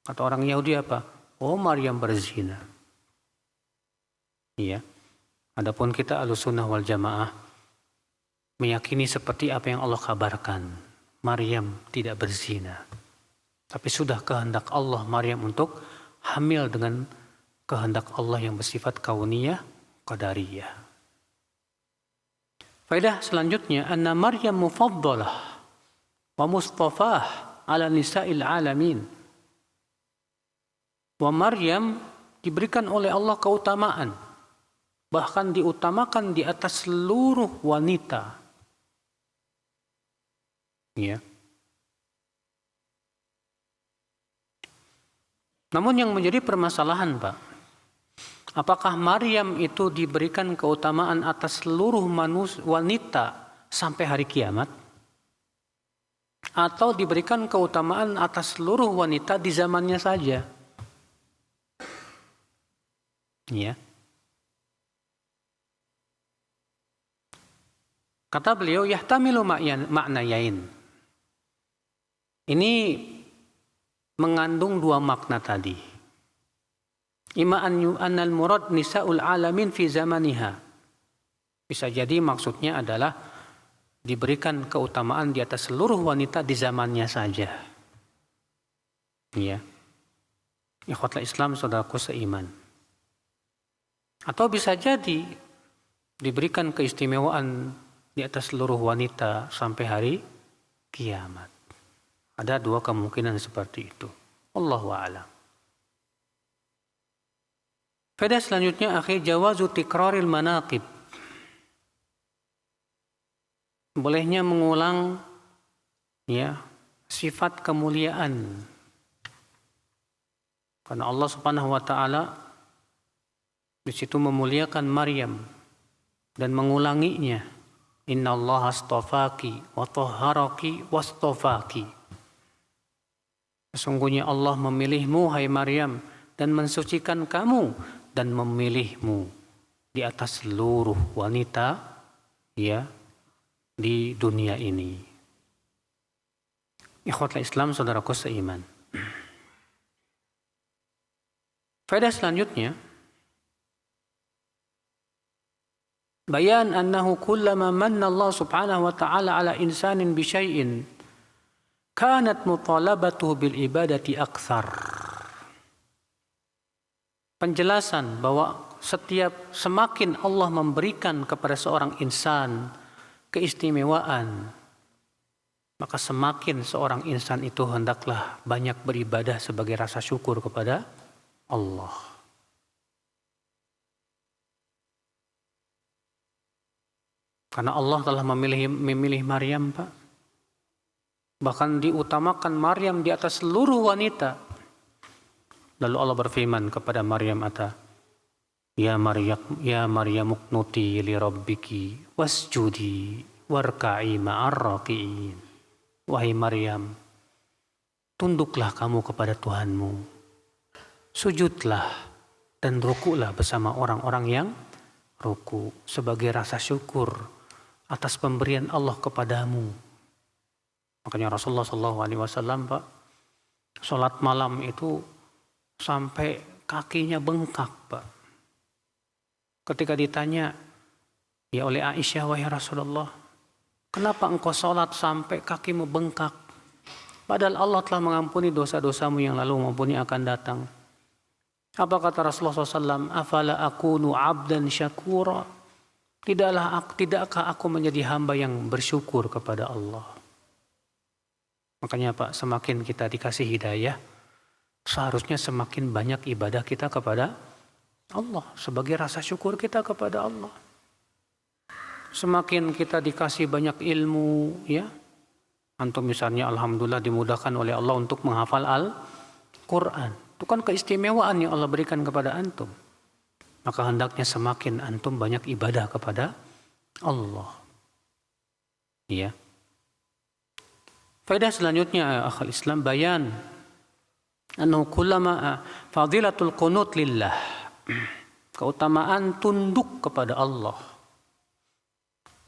Kata orang Yahudi apa? Oh, Maryam berzina. Iya. Adapun kita Ahlussunnah wal Jamaah meyakini seperti apa yang Allah kabarkan. Maryam tidak berzina. Tapi sudah kehendak Allah Maryam untuk hamil dengan kehendak Allah yang bersifat kauniyah, qadariyah. Faedah selanjutnya, anna Maryam mufaddalah wa mustafah ala nisa'il alamin. Wa Maryam diberikan oleh Allah keutamaan, bahkan diutamakan di atas seluruh wanita. Ya. Namun yang menjadi permasalahan, Pak, apakah Maryam itu diberikan keutamaan atas seluruh wanita sampai hari kiamat? Atau diberikan keutamaan atas seluruh wanita di zamannya saja? Ya. Kata beliau, yahtamilu ma'nayain. Ini mengandung dua makna tadi. Ima annal murad nisa'ul alamin fi zamaniha. Bisa jadi maksudnya adalah diberikan keutamaan di atas seluruh wanita di zamannya saja. Ya. Ikhwatul Islam, saudaraku seiman. Atau bisa jadi diberikan keistimewaan di atas seluruh wanita sampai hari kiamat. Ada dua kemungkinan seperti itu. Allahu a'lam. Faedah selanjutnya, akhi, jawazu tikraril manaqib. Bolehnya mengulang ya sifat kemuliaan. Karena Allah Subhanahu wa taala di situ memuliakan Maryam dan mengulanginya. Innallaha astafaki wa tahharaki wastafaki. Sesungguhnya Allah memilihmu hai Maryam dan mensucikan kamu dan memilihmu di atas seluruh wanita ya di dunia ini. Ikhwatul Islam, saudaraku seiman. Faedah selanjutnya, bayan annahu kullama manna Allah subhanahu wa ta'ala ala insanin bi syai'in kanat mutalabatuhu bil ibadati akthar. Penjelasan bahwa semakin Allah memberikan kepada seorang insan keistimewaan, maka semakin seorang insan itu hendaklah banyak beribadah sebagai rasa syukur kepada Allah. Karena Allah telah memilih Maryam, Pak. Bahkan diutamakan Maryam di atas seluruh wanita. Lalu Allah berfirman kepada Maryam, Ya Maryam uqnuti li rabbiki wasjudi warka'i ma'ar raki'in. Wahai Maryam, tunduklah kamu kepada Tuhanmu sujudlah dan rukulah bersama orang-orang yang ruku sebagai rasa syukur atas pemberian Allah kepadamu. Makanya Rasulullah SAW, Pak, sholat malam itu sampai kakinya bengkak, Pak. Ketika ditanya ya oleh Aisyah, wahai Rasulullah, kenapa engkau sholat sampai kakimu bengkak? Padahal Allah telah mengampuni dosa-dosamu yang lalu maupun yang akan datang. Apa kata Rasulullah SAW? Afala akunu abdan syakura. Tidakkah aku menjadi hamba yang bersyukur kepada Allah? Makanya Pak, semakin kita dikasih hidayah, seharusnya semakin banyak ibadah kita kepada Allah sebagai rasa syukur kita kepada Allah. Semakin kita dikasih banyak ilmu, ya. Antum misalnya alhamdulillah dimudahkan oleh Allah untuk menghafal Al-Quran. Itu kan keistimewaan yang Allah berikan kepada antum. Maka hendaknya semakin antum banyak ibadah kepada Allah. Ya. Faedah selanjutnya akhal Islam bayan annahu kullama fadilatul qunut lillah. Keutamaan tunduk kepada Allah.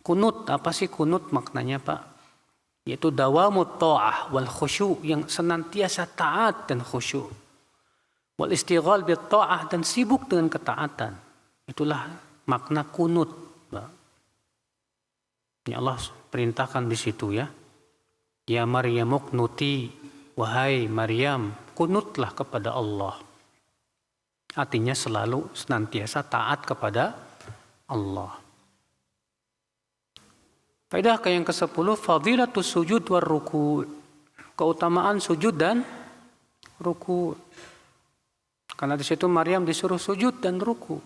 Kunut, apa sih kunut maknanya, Pak? Yaitu dawamut ta'ah wal khusyu', yang senantiasa taat dan khusyuk. Wal istighal bit ta'ah, dan sibuk dengan ketaatan. Itulah makna kunut, Pak. Ini Allah perintahkan di situ, ya. Ya Maryam uqnuti, wahai Maryam, kunutlah kepada Allah. Artinya selalu senantiasa taat kepada Allah. Faedah yang ke-10, fadilatus sujud war ruku', keutamaan sujud dan ruku'. Karena di situ Maryam disuruh sujud dan ruku'.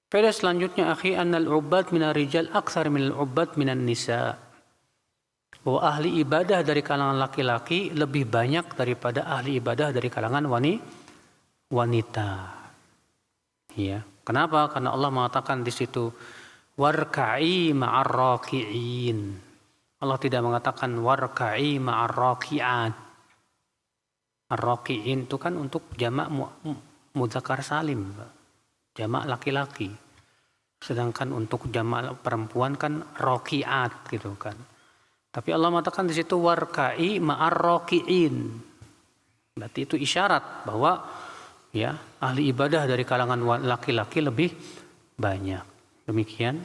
Faedah selanjutnya, akhi, annal ubbad minar rijal aktsar minal ubbad minan nisa. Bahwa ahli ibadah dari kalangan laki-laki lebih banyak daripada ahli ibadah dari kalangan wanita. Ya. Kenapa? Karena Allah mengatakan di situ warka'i ma'ar raki'in. Allah tidak mengatakan warka'i ma'ar raki'at. Ar-raki'in itu kan untuk jamak mudzakkar salim, jamak laki-laki. Sedangkan untuk jamak perempuan kan raki'at gitu kan. Tapi Allah mengatakan di situ warka'i ma'ar raki'in. Berarti itu isyarat bahwa ya, ahli ibadah dari kalangan laki-laki lebih banyak. Demikian,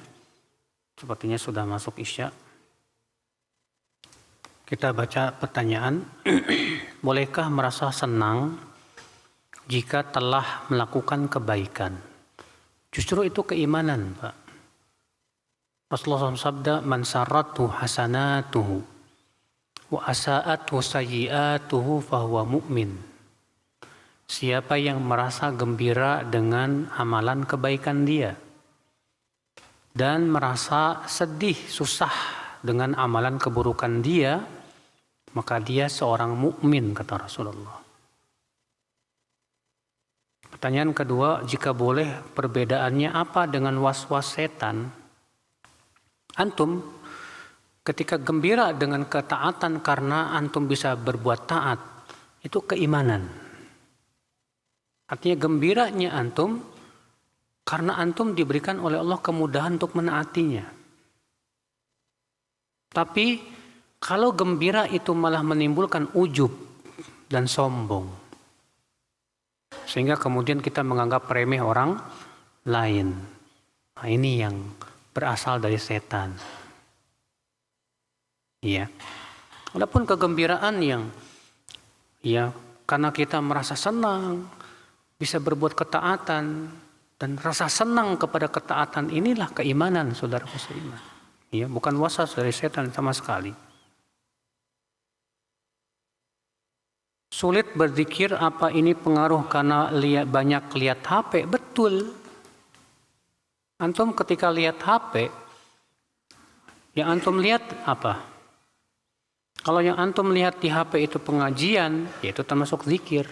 sepertinya sudah masuk Isya. Kita baca pertanyaan. Bolehkah merasa senang jika telah melakukan kebaikan? Justru itu keimanan, Pak. Rasulullah SAW sabda, man sarratu hasanatuhu wa asa'atu sayyi'atuhu fahuwa mu'min. Siapa yang merasa gembira dengan amalan kebaikan dia dan merasa sedih, susah dengan amalan keburukan dia, maka dia seorang mukmin, kata Rasulullah. Pertanyaan kedua, jika boleh, perbedaannya apa dengan was-was setan? Antum ketika gembira dengan ketaatan karena antum bisa berbuat taat, itu keimanan. Artinya gembiranya antum karena antum diberikan oleh Allah kemudahan untuk menaatinya. Tapi kalau gembira itu malah menimbulkan ujub dan sombong, sehingga kemudian kita menganggap remeh orang lain. Nah, ini yang berasal dari setan. Ya. Walaupun kegembiraan yang ya karena kita merasa senang bisa berbuat ketaatan, dan rasa senang kepada ketaatan inilah keimanan, saudara muslimin. Ya, bukan waswas dari setan sama sekali. Sulit berzikir, apa ini pengaruh karena banyak lihat HP? Betul. Antum ketika lihat HP, yang antum lihat apa? Kalau yang antum lihat di HP itu pengajian, yaitu termasuk zikir.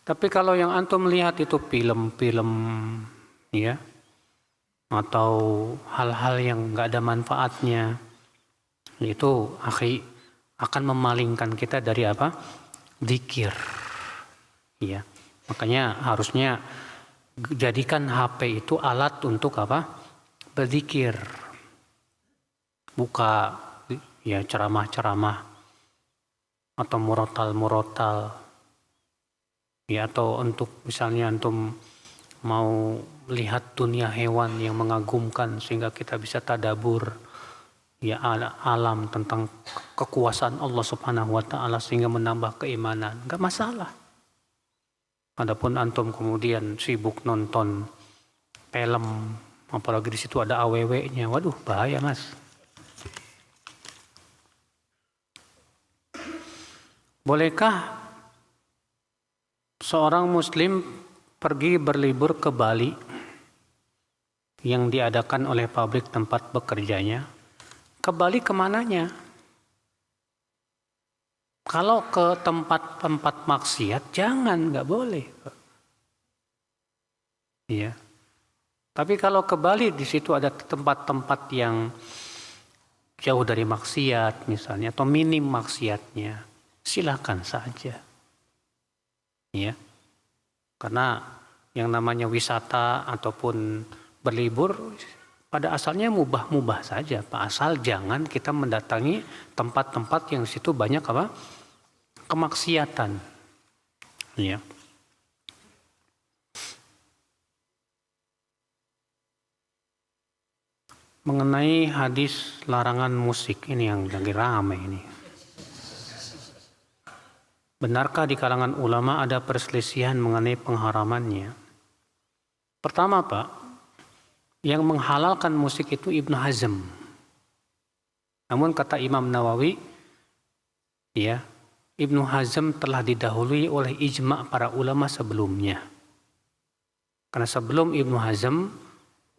Tapi kalau yang antum lihat itu film-film, ya, atau hal-hal yang nggak ada manfaatnya, itu akhi, akan memalingkan kita dari apa? Zikir. Ya. Makanya harusnya jadikan HP itu alat untuk apa? Berzikir. Buka ya ceramah-ceramah atau murotal-murotal. Ya, atau untuk misalnya antum mau lihat dunia hewan yang mengagumkan sehingga kita bisa tadabur ya alam tentang kekuasaan Allah Subhanahu wa taala sehingga menambah keimanan, enggak masalah. Adapun antum kemudian sibuk nonton film, apalagi di situ ada aww-nya, waduh bahaya Mas. Bolehkah seorang muslim pergi berlibur ke Bali yang diadakan oleh pabrik tempat bekerjanya? Ke Bali kemananya? Kalau ke tempat-tempat maksiat, jangan, nggak boleh. Iya. Tapi kalau ke Bali, di situ ada tempat-tempat yang jauh dari maksiat misalnya, atau minim maksiatnya, silakan saja. Ya, karena yang namanya wisata ataupun berlibur pada asalnya mubah-mubah saja, Pak. Asal jangan kita mendatangi tempat-tempat yang situ banyak apa? Kemaksiatan. Ya. Mengenai hadis larangan musik ini yang lagi ramai ini. Benarkah di kalangan ulama ada perselisihan mengenai pengharamannya? Pertama Pak, yang menghalalkan musik itu Ibnu Hazm. Namun kata Imam Nawawi, ya, Ibnu Hazm telah didahului oleh ijma' para ulama sebelumnya. Karena sebelum Ibnu Hazm,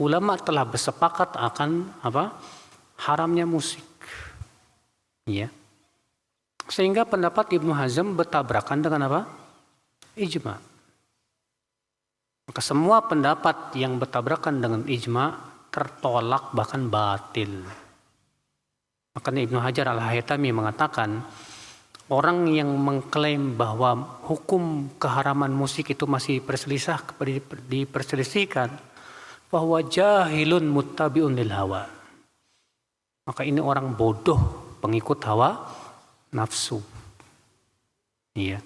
ulama telah bersepakat akan apa? Haramnya musik. Ya. Sehingga pendapat Ibnu Hazm bertabrakan dengan apa? Ijma. Maka semua pendapat yang bertabrakan dengan ijma tertolak bahkan batil. Makanya Ibnu Hajar Al-Haytami mengatakan orang yang mengklaim bahwa hukum keharaman musik itu masih diperselisihkan bahwa jahilun muttabi'un lil hawa. Maka ini orang bodoh pengikut hawa nafsu. Iya.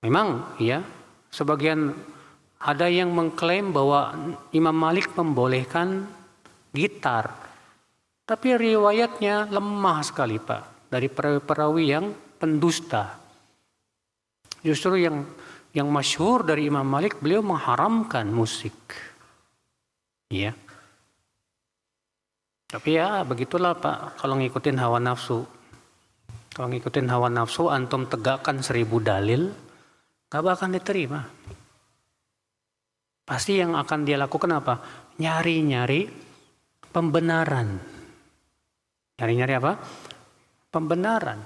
Memang ya, sebagian ada yang mengklaim bahwa Imam Malik membolehkan gitar. Tapi riwayatnya lemah sekali Pak, dari perawi yang pendusta. Justru yang masyhur dari Imam Malik, beliau mengharamkan musik. Iya. Tapi ya begitulah Pak, kalau ngikutin hawa nafsu. Kalau ngikutin hawa nafsu, antum tegakkan 1000 dalil, gak bakal diterima. Pasti yang akan dia lakukan apa? Nyari-nyari pembenaran. Nyari-nyari apa? Pembenaran.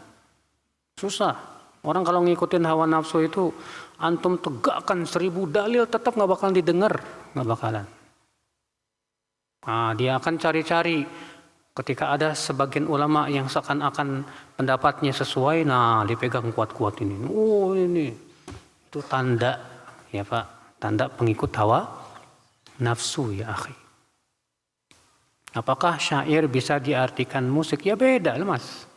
Susah. Orang kalau ngikutin hawa nafsu itu, antum tegakkan 1000 dalil, tetap gak bakal didengar. Gak bakalan. Nah, dia akan cari-cari. Ketika ada sebagian ulama yang seakan-akan pendapatnya sesuai, nah dipegang kuat-kuat ini. Oh ini, itu tanda ya Pak, tanda pengikut hawa nafsu ya akhi. Apakah syair bisa diartikan musik? Ya beda lah Mas.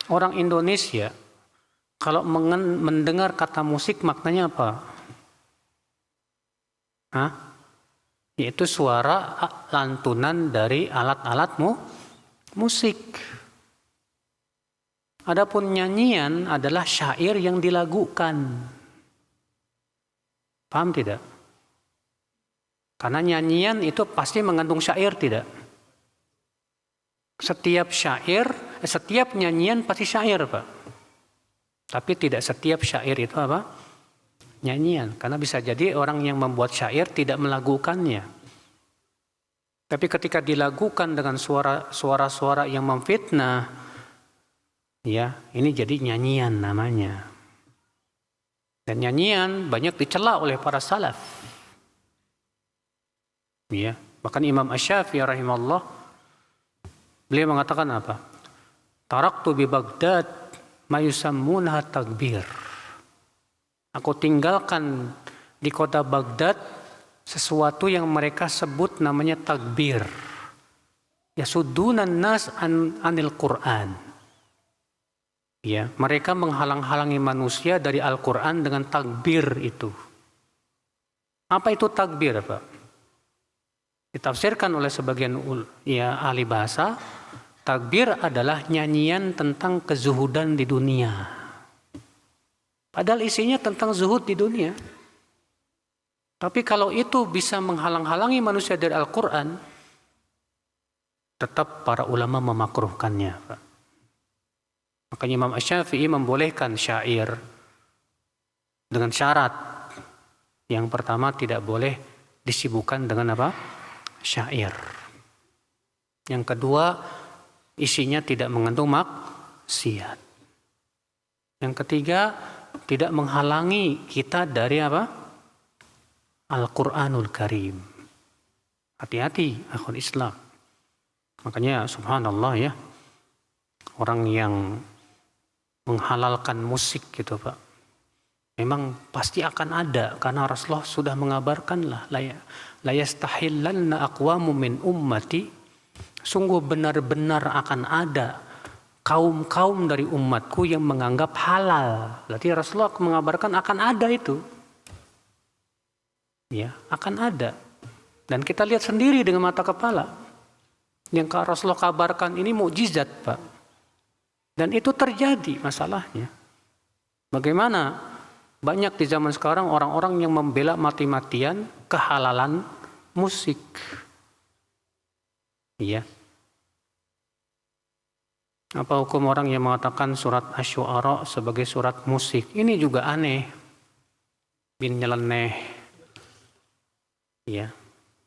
Orang Indonesia kalau mendengar kata musik maknanya apa? Hah? Yaitu suara lantunan dari alat-alat musik. Adapun nyanyian adalah syair yang dilagukan. Paham tidak? Karena nyanyian itu pasti mengandung syair tidak? Setiap nyanyian pasti syair Pak. Tapi tidak setiap syair itu apa? Nyanyian, karena bisa jadi orang yang membuat syair tidak melagukannya. Tapi ketika dilagukan dengan suara-suara yang memfitnah, ya ini jadi nyanyian namanya. Dan nyanyian banyak dicela oleh para salaf. Ya, bahkan Imam Asy-Syafi'i rahimahullah, beliau mengatakan apa? Taraktu bi Baghdad ma yusammunha takbir. Aku tinggalkan di kota Baghdad sesuatu yang mereka sebut namanya takbir. Yasuddunan nas anil Quran. Ya, mereka menghalang-halangi manusia dari Al-Quran dengan takbir itu. Apa itu takbir, Pak? Ditafsirkan oleh sebagian ahli bahasa, takbir adalah nyanyian tentang kezuhudan di dunia. Padahal isinya tentang zuhud di dunia. Tapi kalau itu bisa menghalang-halangi manusia dari Al-Quran, tetap para ulama memakruhkannya, Pak. Makanya Imam Asy-Syafi'i membolehkan syair dengan syarat. Yang pertama, tidak boleh disibukkan dengan apa? Syair. Yang kedua, isinya tidak mengandung maksiat. Yang ketiga, tidak menghalangi kita dari apa? Al-Quranul Karim. Hati-hati, akhul Islam. Makanya subhanallah ya, orang yang menghalalkan musik gitu Pak, memang pasti akan ada, karena Rasulullah sudah mengabarkan lah, la yastahillanna aqwamu min ummati, sungguh benar-benar akan ada kaum-kaum dari umatku yang menganggap halal. Berarti Rasulullah mengabarkan akan ada itu. Ya, akan ada. Dan kita lihat sendiri dengan mata kepala. Yang Rasulullah kabarkan ini mukjizat, Pak. Dan itu terjadi masalahnya. Bagaimana banyak di zaman sekarang orang-orang yang membela mati-matian kehalalan musik. Iya. Apa hukum orang yang mengatakan surat Asy-Syu'ara sebagai surat musik? Ini juga aneh. Bin nyeleneh. Ya.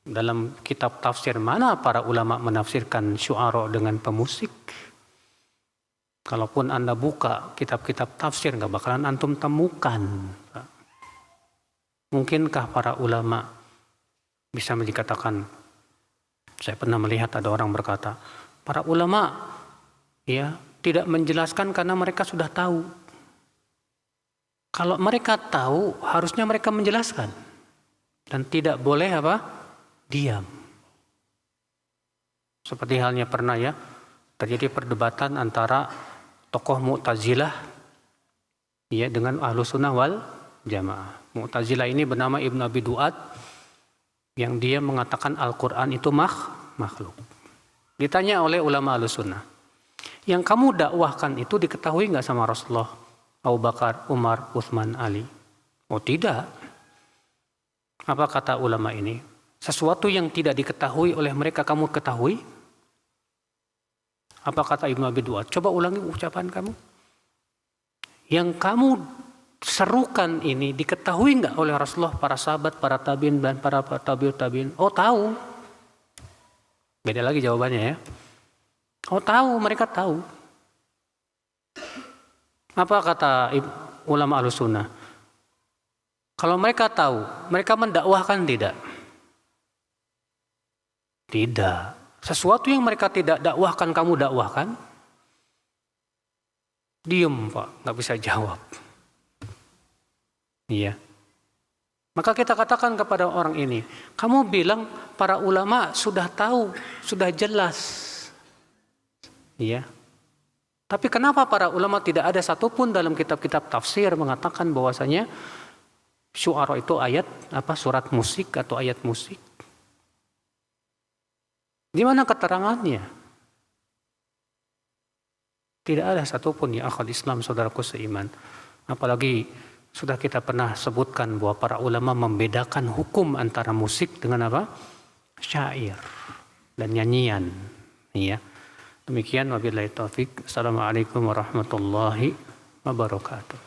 Dalam kitab tafsir mana para ulama menafsirkan Syu'ara dengan pemusik? Kalaupun Anda buka kitab-kitab tafsir, nggak bakalan antum temukan. Mungkinkah para ulama bisa dikatakan, saya pernah melihat ada orang berkata, para ulama ya tidak menjelaskan karena mereka sudah tahu. Kalau mereka tahu, harusnya mereka menjelaskan. Dan tidak boleh apa? Diam. Seperti halnya pernah ya, terjadi perdebatan antara tokoh Mu'tazilah ya dengan Ahlussunnah wal Jamaah. Mu'tazilah ini bernama Ibnu Abi Duat, yang dia mengatakan Al-Quran itu makhluk. Ditanya oleh ulama Ahlussunnah, yang kamu dakwahkan itu diketahui nggak sama Rasulullah, Abu Bakar, Umar, Utsman, Ali? Oh tidak. Apa kata ulama ini? Sesuatu yang tidak diketahui oleh mereka kamu ketahui? Apa kata Ibnu Abi Duat? Coba ulangi ucapan kamu. Yang kamu serukan ini diketahui nggak oleh Rasulullah, para sahabat, para tabiin dan para tabiin? Oh tahu. Beda lagi jawabannya ya. Oh tahu, mereka tahu. Apa kata ulama Ahlussunnah? Kalau mereka tahu, mereka mendakwahkan tidak? Tidak. Sesuatu yang mereka tidak dakwahkan, kamu dakwahkan? Diem Pak, nggak bisa jawab. Iya. Maka kita katakan kepada orang ini, kamu bilang para ulama sudah tahu, sudah jelas. Iya. Tapi kenapa para ulama tidak ada satupun dalam kitab-kitab tafsir mengatakan bahwasanya Syu'ara itu ayat surat musik atau ayat musik? Di mana keterangannya? Tidak ada satupun ya akhwat Islam, saudaraku seiman. Apalagi sudah kita pernah sebutkan bahwa para ulama membedakan hukum antara musik dengan apa? Syair dan nyanyian. Ya. Demikian wabillahi taufik. Assalamualaikum warahmatullahi wabarakatuh.